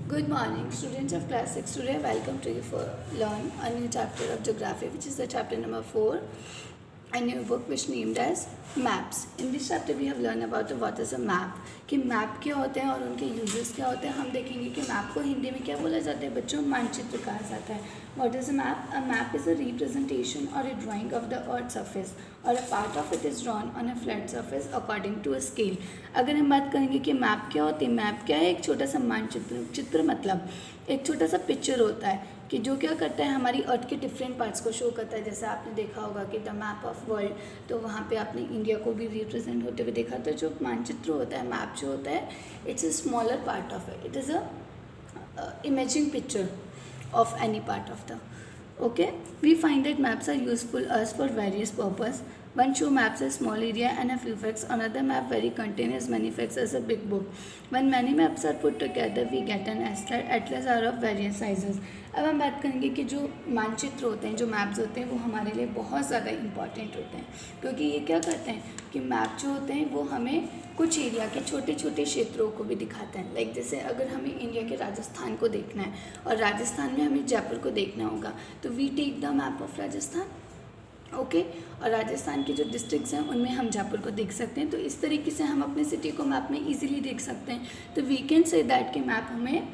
Good morning, students of class 6. Today, welcome to you for learn a new chapter of geography, which is the chapter number 4, a new book which named as Maps. In this chapter, we have learned about what is a map, कि map क्या होते हैं और उनके uses क्या होते हैं. हम देखेंगे कि मैप को हिंदी में क्या बोला जाता है बच्चों, मानचित्र कहा जाता है. What is a map? A map is a representation or a drawing of the earth surface or a part of it is drawn on a flat surface according to a scale. अगर हम बात करेंगे कि map क्या होती है, map क्या है? एक छोटा सा मानचित्र. चित्र मतलब एक छोटा सा पिक्चर होता है कि जो क्या करता है, हमारी अर्थ के डिफरेंट पार्ट्स को शो करता है. जैसे आपने देखा होगा कि द मैप ऑफ वर्ल्ड, तो वहाँ पे आपने इंडिया को भी रिप्रेजेंट होते हुए देखा. तो जो मानचित्र होता है, मैप जो होता है, it's a smaller part of it is a imaging picture of any part of the. Okay, we find that maps are useful us for various purpose. One show maps a small area and a few facts. Another map very contains many facts as a big book. When many maps are put together, we get an atlas. Atlas are of various sizes. अब हम बात करेंगे कि जो मानचित्र होते हैं, जो मैप्स होते हैं, वो हमारे लिए बहुत ज़्यादा इम्पॉर्टेंट होते हैं, क्योंकि ये क्या करते हैं कि मैप जो होते हैं वो हमें कुछ एरिया के छोटे छोटे क्षेत्रों को भी दिखाते हैं. लाइक जैसे अगर हमें इंडिया के राजस्थान को देखना है और राजस्थान में हमें जयपुर को देखना होगा, तो we take the map of Rajasthan. Okay, और राजस्थान के जो डिस्ट्रिक्ट्स हैं उनमें हम जयपुर को देख सकते हैं. तो इस तरीके से हम अपने सिटी को मैप में इजीली देख सकते हैं. तो वी कैन से दैट कि मैप हमें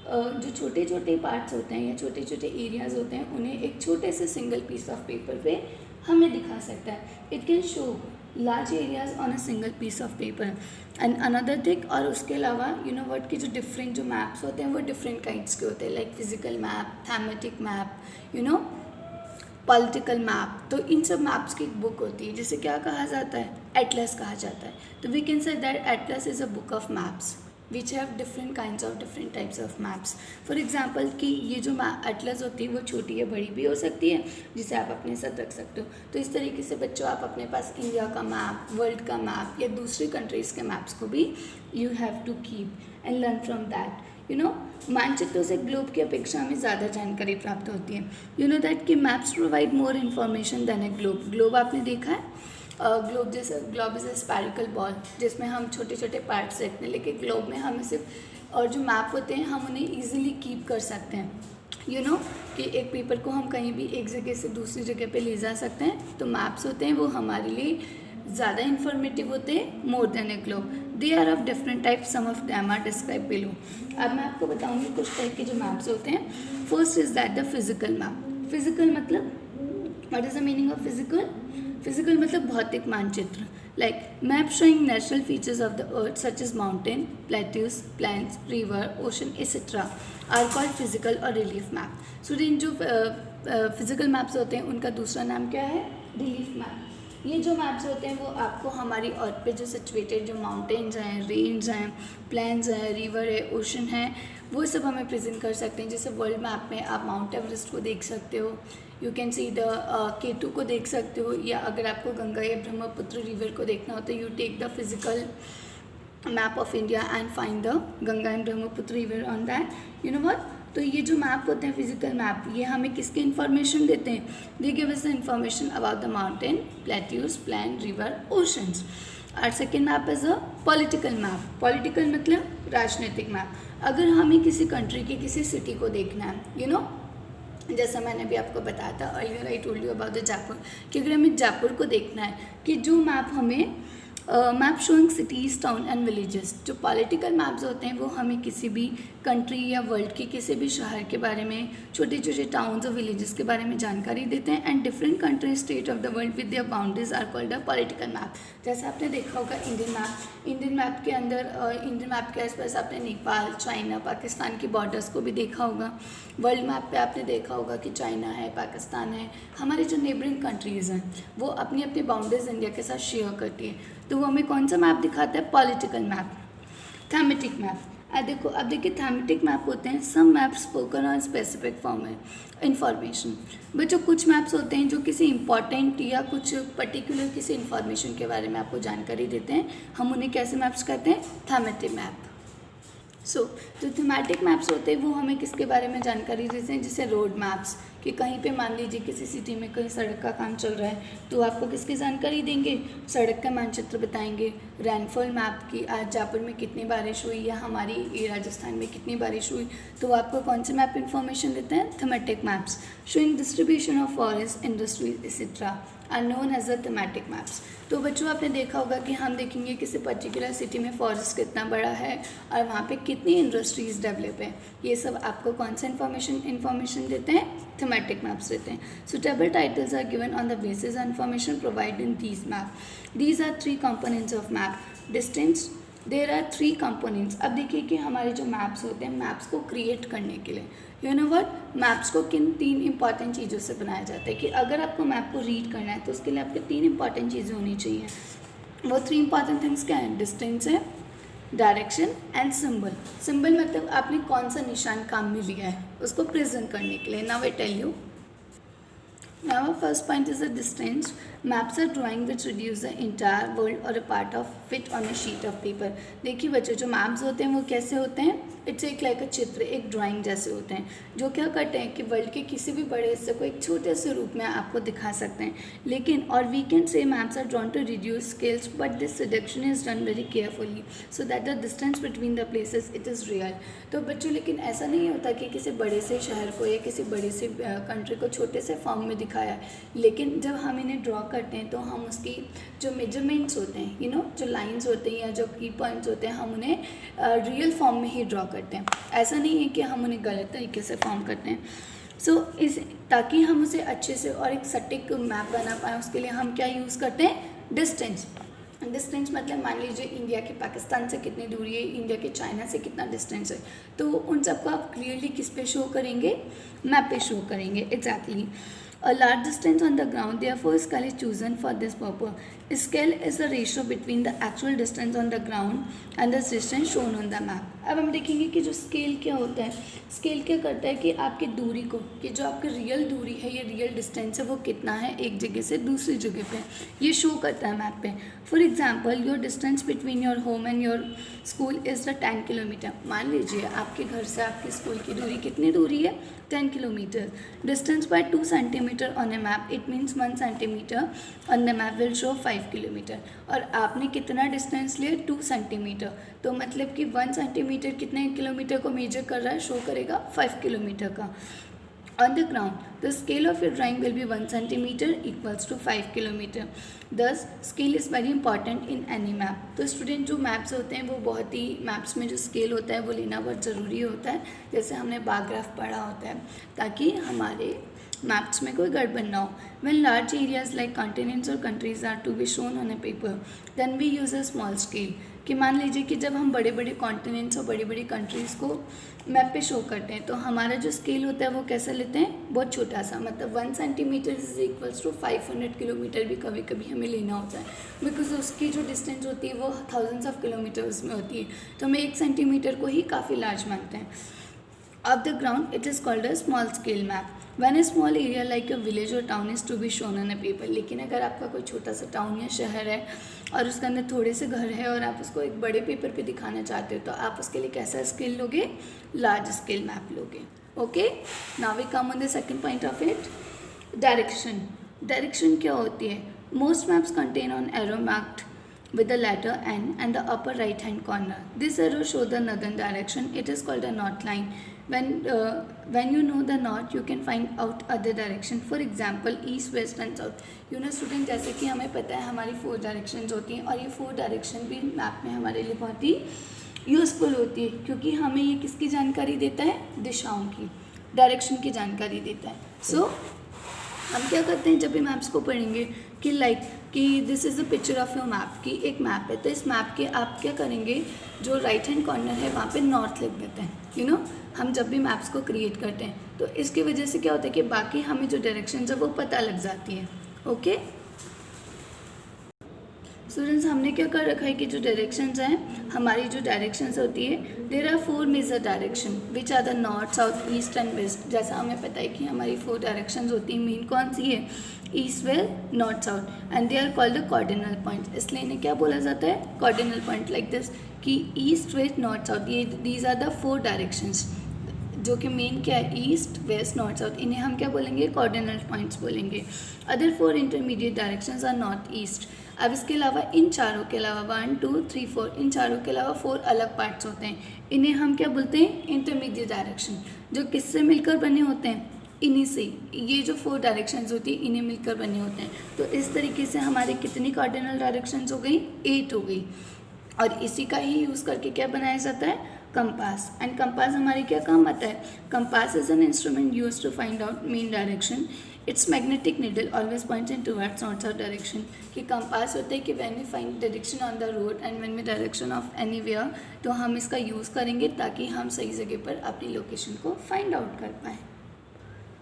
जो छोटे छोटे पार्ट्स होते हैं या छोटे छोटे एरियाज़ होते हैं, उन्हें एक छोटे से सिंगल पीस ऑफ पेपर पे हमें दिखा सकता है. It can show large areas on a single piece of paper and another thing. और उसके अलावा यू नो व्हाट, की जो डिफरेंट जो मैप्स होते हैं वो डिफरेंट काइंड्स के होते हैं. Like physical map, thematic map, you know political map. तो इन सब मैप्स की एक बुक होती है जिसे क्या कहा जाता है, एटलस कहा जाता है. तो we can say that atlas is a book of maps which have different kinds of different types of maps. For example कि ये जो एटलस होती है वो छोटी या बड़ी भी हो सकती है, जिसे आप अपने साथ रख सकते हो. तो इस तरीके से बच्चों आप अपने पास इंडिया का मैप, वर्ल्ड का मैप या दूसरी कंट्रीज़ के मैप्स को भी you have to keep and learn from that. You know मानचित्रों से ग्लोब की अपेक्षा हमें ज़्यादा जानकारी प्राप्त होती है. यू नो दैट कि maps provide more information than a globe. Globe आपने देखा है, globe is a spherical ball जिसमें हम छोटे छोटे पार्ट्स रखते हैं, लेकिन ग्लोब में हमें सिर्फ, और जो मैप होते हैं हम उन्हें ईजिली कीप कर सकते हैं. यू नो कि एक पेपर को हम कहीं भी एक जगह से दूसरी जगह पे ले जा सकते हैं. तो मैप्स होते हैं वो हमारे लिए ज़्यादा इन्फॉर्मेटिव होते हैं, more than a globe. They are of different type, some of them are describe below. अब मैं आपको बताऊंगी कुछ टाइप के जो मैप्स होते हैं. First is that the physical map. Physical मतलब what is the meaning of physical? Physical मतलब भौतिक मानचित्र. Like map showing natural features of the earth such as mountain, plateaus, plains, river, ocean etcetera are called physical or relief map. Student जो physical maps होते हैं उनका दूसरा नाम क्या है? Relief map. ये जो मैप्स होते हैं वो आपको हमारी अर्थ पे जो सिचुएटेड जो माउंटेन्स हैं, रेंज हैं, प्लेन्स हैं, रिवर है, ओशन है, वो सब हमें प्रेजेंट कर सकते हैं. जैसे वर्ल्ड मैप में आप माउंट एवरेस्ट को देख सकते हो, यू कैन सी द केटू को देख सकते हो, या अगर आपको गंगा या ब्रह्मपुत्र रिवर को देखना हो तो you take the physical map of India and find the Ganga and Brahmaputra river on that. You know what, तो ये जो मैप होते हैं फिजिकल मैप, ये हमें किसके इन्फॉर्मेशन देते हैं? They give us the information about the mountain, plateaus, plain, river, oceans. और second map is a political map. Political मतलब राजनीतिक मैप. अगर हमें किसी कंट्री की किसी सिटी को देखना है, यू नो जैसा मैंने भी आपको बताया था earlier, I told you about the Jaipur, कि अगर हमें जयपुर को देखना है, कि जो मैप हमें map showing cities, town and villages. जो पॉलिटिकल मैप्स होते हैं वो हमें किसी भी कंट्री या वर्ल्ड के किसी भी शहर के बारे में, छोटे छोटे टाउन्स और विलेजेस के बारे में जानकारी देते हैं. And different country, state of the world with their boundaries are called a political map. जैसे आपने देखा होगा इंडियन मैप. इंडियन मैप के अंदर, इंडियन मैप के आसपास आपने नेपाल, चाइना, पाकिस्तान की बॉर्डर्स को भी देखा होगा. वर्ल्ड मैप पे आपने देखा होगा कि चाइना है, पाकिस्तान है, हमारी जो नेबरिंग कंट्रीज़ हैं वो अपनी अपनी बाउंड्रीज इंडिया के साथ शेयर करती है. तो वो हमें कौन सा मैप दिखाता है? Political map. Thematic map. देखो, अब देखिए थैमेटिक मैप होते हैं सम मैप स्पोकन और स्पेसिफिक फॉर्म में इन्फॉर्मेशन. बच्चों कुछ मैप्स होते हैं जो किसी इंपॉर्टेंट या कुछ पर्टिकुलर किसी इन्फॉर्मेशन के बारे में आपको जानकारी देते हैं. हम उन्हें कैसे मैप्स कहते हैं? थैमेटिक मैप. सो जो थीमेटिक मैप्स होते हैं वो हमें किसके बारे में जानकारी देते हैं? जैसे रोड मैप्स, कि कहीं पे मान लीजिए किसी सिटी में कहीं सड़क का काम चल रहा है तो आपको किसकी जानकारी देंगे, सड़क का मानचित्र बताएंगे, रेनफॉल मैप की आज जयपुर में कितनी बारिश हुई या हमारी राजस्थान में कितनी बारिश हुई, तो आपको कौन से मैप इन्फॉर्मेशन देते हैं, thematic maps. Showing distribution of forest, industries etcetera are known as the thematic maps. तो बच्चों आपने देखा होगा कि हम देखेंगे किसी पर्टिकुलर सिटी में फॉरेस्ट कितना बड़ा है और वहाँ पे कितनी इंडस्ट्रीज डेवलप है, ये सब आपको कौन सा इन्फॉर्मेशन देते हैं, थीमेटिक मैप्स देते हैं। Suitable titles are given on the basis information provide in these map. These are 3 components of map. Distance, there are 3 components. अब देखिए कि हमारे जो मैप्स होते हैं, मैप्स को क्रिएट करने के लिए यू नो व्हाट, मैप्स को किन 3 इंपॉर्टेंट चीज़ों से बनाया जाता है कि अगर आपको मैप को रीड करना है तो उसके लिए आपके 3 इंपॉर्टेंट चीज़ें होनी चाहिए। वो 3 इंपॉर्टेंट थिंग्स क्या हैं, डिस्टेंस है, डायरेक्शन एंड सिंबल। सिंबल मतलब आपने कौन सा निशान काम में लिया है उसको प्रेजेंट करने के लिए। Now I tell you, now our first point is the distance. Maps are drawing which reduce the entire world or a part of it on a sheet of paper. देखिए बच्चों, जो मैप्स होते हैं वो कैसे होते हैं, इट्स एक लाइक अ चित्र, एक ड्राइंग जैसे होते हैं जो क्या करते हैं कि वर्ल्ड के किसी भी बड़े हिस्से को एक छोटे से रूप में आपको दिखा सकते हैं। लेकिन और we can say maps are drawn to reduce scales but this reduction is done very carefully so that the distance between the places it is real. तो बच्चों लेकिन ऐसा नहीं होता कि किसी बड़े से शहर को या किसी बड़े से कंट्री को छोटे से फॉर्म में दिखाया है, लेकिन जब हम इन्हें ड्रॉ करते हैं तो हम उसकी जो मेजरमेंट्स होते हैं यू नो जो लाइंस होते हैं या जो की पॉइंट्स होते हैं हम उन्हें रियल फॉर्म में ही ड्रॉ करते हैं। ऐसा नहीं है कि हम उन्हें गलत तरीके से फॉर्म करते हैं। सो इस ताकि हम उसे अच्छे से और एक सटीक मैप बना पाएँ उसके लिए हम क्या यूज़ करते हैं, डिस्टेंस। डिस्टेंस मतलब मान लीजिए इंडिया के पाकिस्तान से कितनी दूरी है, इंडिया के चाइना से कितना डिस्टेंस है, तो उन सबको आप क्लियरली किस पे शो करेंगे, मैप पे शो करेंगे। Exactly A large distance on the ground, therefore scale is chosen for this purpose. Scale is the ratio between the actual distance on the ground and the distance shown on the map. अब हम देखेंगे कि जो scale क्या होता है, scale क्या करता है कि आपकी दूरी को, कि जो आपकी रियल दूरी है या रियल डिस्टेंस है वो कितना है एक जगह से दूसरी जगह पे, ये शो करता है मैप पे। For example your distance between your home and your school is the 10 kilometre. मान लीजिए आपके घर से आपके स्कूल की दूरी कितनी दूरी है, 10 kilometre. Distance by 2 centimetre on A map, it means 1 centimetre on the map will show 5 kilometre. और आपने कितना डिस्टेंस लिया, 2 सेंटीमीटर, तो मतलब कि 1 सेंटीमीटर कितने किलोमीटर को मेजर कर रहा है, शो करेगा 5 किलोमीटर का। On the ground, the scale of your drawing will be 1 centimeter equals to 5 kilometer. Thus, scale is very important in any map. तो स्टूडेंट जो मैप्स होते हैं वो बहुत ही, मैप्स में जो स्केल होता है वो लेना बहुत ज़रूरी होता है, जैसे हमने बार ग्राफ पढ़ा होता है, ताकि हमारे मैप्स में कोई गड़बड़ ना हो। When large areas like continents or countries are to be shown on a paper, then we use a small scale. कि मान लीजिए कि जब हम बड़े बड़े कॉन्टिनेंट्स और बड़ी बड़ी कंट्रीज़ को मैप पे शो करते हैं तो हमारा जो स्केल होता है वो कैसा लेते हैं, बहुत छोटा सा, मतलब 1 centimetre is equals to 500 kilometre भी कभी कभी हमें लेना होता है, बिकॉज उसकी जो डिस्टेंस होती है वो थाउजेंड्स ऑफ किलोमीटर्स में होती है, तो हमें 1 सेंटीमीटर को ही काफ़ी लार्ज मानते हैं। Of the ground, it is called a small scale map. When a small area like a village or town is to be shown on a paper. लेकिन अगर आपका कोई छोटा सा टाउन या शहर है और उसके अंदर थोड़े से घर है और आप उसको एक बड़े पेपर पे दिखाना चाहते हो तो आप उसके लिए कैसा स्केल लोगे, लार्ज स्केल मैप लोगे। Okay, now we come on the second point of it, direction. Direction क्या होती है, most maps contain on arrow marked with the letter N and the upper right hand corner. This arrow show the northern direction. It is called a north line. When you know the north, you can find out other direction. For example, east, west and south. You know student, जैसे कि हमें पता है हमारी 4 directions होती हैं और ये 4 डायरेक्शन भी मैप में हमारे लिए बहुत ही यूज़फुल होती है, क्योंकि हमें ये किसकी जानकारी देता है, दिशाओं की, डायरेक्शन की जानकारी देता है। सो हम क्या करते हैं जब भी मैप्स को पढ़ेंगे कि कि this is the picture of your map, की एक मैप है, तो इस मैप के आप क्या करेंगे, जो राइट हैंड कॉर्नर है वहाँ पे नॉर्थ लिख देते हैं। यू नो हम जब भी मैप्स को क्रिएट करते हैं तो इसकी वजह से क्या होता है कि बाकी हमें जो डायरेक्शन है वो पता लग जाती है। ओके स्टूडेंट्स, हमने क्या कर रखा है कि जो डायरेक्शंस हैं, हमारी जो डायरेक्शंस होती है, there are 4 major direction which are the north, south, east and west. जैसा हमें पता है कि हमारी 4 डायरेक्शंस होती हैं, मेन कौन सी है, east, west, north, south, and they are called the cardinal point. इसलिए इन्हें क्या बोला जाता है, कॉर्डिनल पॉइंट, लाइक दिस, कि ईस्ट, वेस्ट, नॉर्थ, साउथ, ये दीज आर द 4 डायरेक्शंस जो कि मेन क्या है, ईस्ट वेस्ट नॉर्थ साउथ, इन्हें हम क्या बोलेंगे, कॉर्डिनल पॉइंट्स बोलेंगे। Other 4 intermediate directions are north east. अब इसके अलावा इन चारों के अलावा 1 2 3 4 इन चारों के अलावा 4 अलग पार्ट्स होते हैं, इन्हें हम क्या बोलते हैं, इंटरमीडिएट डायरेक्शन, जो किससे मिलकर बने होते हैं, इन्हीं से। ये जो 4 डायरेक्शंस होती है इन्हें मिलकर बने होते हैं। तो इस तरीके से हमारे कितनी कार्डिनल डायरेक्शंस हो गई, 8 हो गई। और इसी का ही यूज़ करके क्या बनाया जाता है, कंपास। एंड कंपास हमारे क्या काम आता है, compass is an instrument use to find out main direction. Its magnetic needle always points in towards north south direction. कि कंपास होता है कि when we find direction on the road and when we direction of anywhere, तो हम इसका use करेंगे ताकि हम सही जगह पर अपनी लोकेशन को फाइंड आउट कर पाएँ।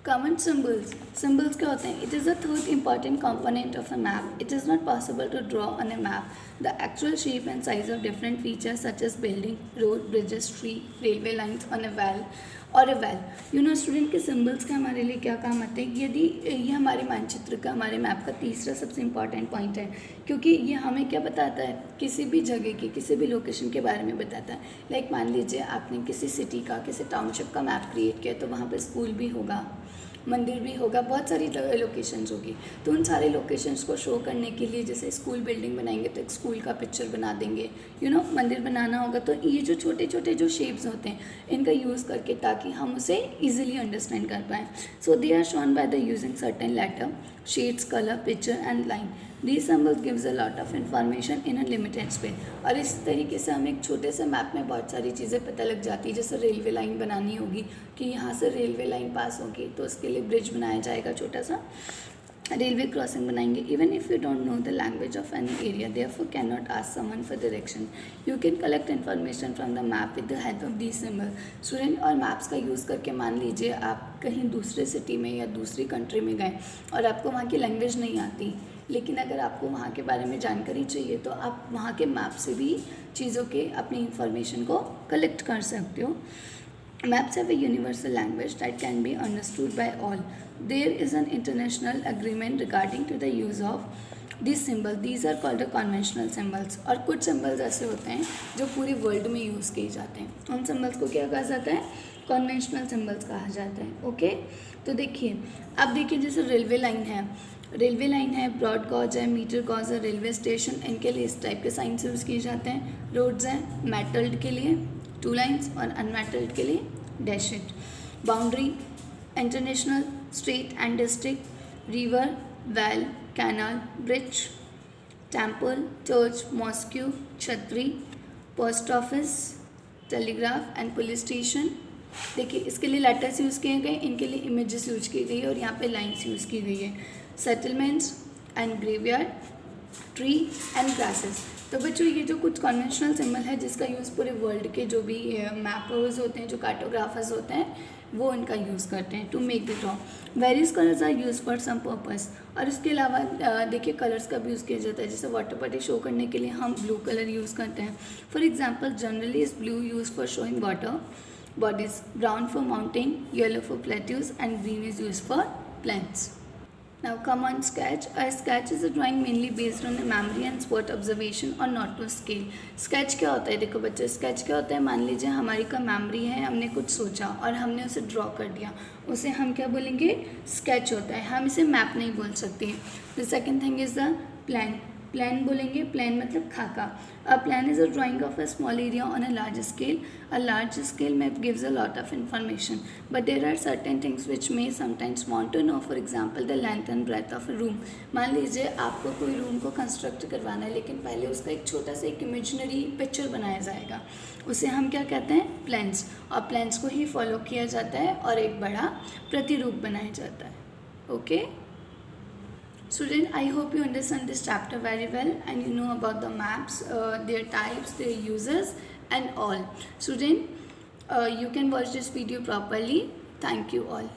Common symbols. Symbols क्या होते हैं? It is the third important component of a map. It is not possible to draw on a map the actual shape and size of different features such as building, road, bridges, tree, railway lines on a wall or a wall. You know student के symbols का हमारे लिए क्या काम आते हैं? यदि ये हमारे मानचित्र का, हमारे मैप का तीसरा सबसे इम्पॉर्टेंट पॉइंट है, क्योंकि ये हमें क्या बताता है, किसी भी जगह की, किसी भी लोकेशन के बारे में बताता है। लाइक मान लीजिए आपने किसी सिटी का, किसी टाउनशिप का मैप क्रिएट किया, तो वहाँ पर स्कूल भी होगा, मंदिर भी होगा, बहुत सारी लोकेशंस होगी। तो उन सारे लोकेशंस को शो करने के लिए, जैसे स्कूल बिल्डिंग बनाएंगे तो एक स्कूल का पिक्चर बना देंगे, मंदिर बनाना होगा तो ये जो छोटे छोटे जो शेप्स होते हैं इनका यूज़ करके, ताकि हम उसे ईजिली अंडरस्टैंड कर पाएँ। So they are shown by the using certain letter, shades, colour, picture and line. These symbols gives a lot of information in a limited space। और इस तरीके से हमें एक छोटे से मैप में बहुत सारी चीज़ें पता लग जाती है। जैसे रेलवे लाइन बनानी होगी कि यहाँ से रेलवे लाइन पास होगी, तो उसके लिए ब्रिज बनाया जाएगा, छोटा सा रेलवे क्रॉसिंग बनाएंगे। Even if you don't know the language of any area, therefore can not ask someone for direction, you can collect information from the map with the help of the symbol. Student, और maps का use करके मान लीजिए आप कहीं दूसरे city में या दूसरी कंट्री में गए और आपको वहाँ की लैंग्वेज नहीं आती, लेकिन अगर आपको वहाँ के बारे में जानकारी चाहिए तो आप वहाँ के मैप से भी चीज़ों के अपनी इंफॉर्मेशन को कलेक्ट कर सकते हो। Maps have a universal language that can be understood by all. There is an international agreement regarding to the use of these symbols. These are called the conventional symbols. और कुछ symbols ऐसे होते हैं जो पूरे वर्ल्ड में use किए जाते हैं। उन symbols को क्या कहा जाता है? कॉन्वेंशनल सिम्बल्स कहा जाता है। ओके, तो देखिए, अब देखिए जैसे रेलवे लाइन है, ब्रॉड गॉज है, मीटर गॉज है, रेलवे स्टेशन, इनके लिए इस टाइप के साइंस यूज़ किए जाते हैं। रोड्स हैं, मेटल्ड के लिए 2 लाइन्स और अनमेटल्ड के लिए dashed. Boundary, international, state and district, river, well, canal, bridge, temple, church, mosque, छतरी, post office, telegraph and police station. देखिए इसके लिए लेटर्स यूज़ किए गए, इनके लिए इमेजेस यूज़ की गई है और यहाँ पे लाइंस यूज़ की गई है। Settlements and graveyard, tree and grasses. तो बच्चों ये जो कुछ कन्वेंशनल सिंबल है जिसका यूज़ पूरे वर्ल्ड के जो भी मैपर्स होते हैं, जो कार्टोग्राफर्स होते हैं, वो इनका यूज़ करते हैं to make the draw. Various colours are use for some purpose. और इसके अलावा देखिए कलर्स का भी यूज़ किया जाता है। जैसे वाटर बॉडी शो करने के लिए हम ब्लू कलर यूज़ करते हैं। For example generally is blue use for showing water bodies, brown for mountain, yellow for plateaus and green is used for plants. Now come on sketch. A sketch is a drawing mainly based on a memory and spot observation or not to scale. Sketch क्या होता है? देखो बच्चे, sketch क्या होता है? मान लीजिए हमारी का मेमोरी है, हमने कुछ सोचा और हमने उसे ड्रॉ कर दिया, उसे हम क्या बोलेंगे? स्केच होता है। हम इसे मैप नहीं बोल सकते। The second thing is the plan. Plan बोलेंगे, प्लान मतलब खाका। A plan is a drawing of a small area on a large scale. A large scale map gives a lot of information, but there are certain things which may sometimes want to know. For example the length and breadth of a room. मान लीजिए आपको कोई room को construct करवाना है, लेकिन पहले उसका एक छोटा सा एक इमेजिनरी पिक्चर बनाया जाएगा, उसे हम क्या कहते हैं? प्लान्स। और प्लान्स को ही फॉलो किया जाता है और एक बड़ा प्रतिरूप बनाया जाता है। Okay Student, I hope you understand this chapter very well and you know about the maps, their types, their uses and all. Student, you can watch this video properly. Thank you all.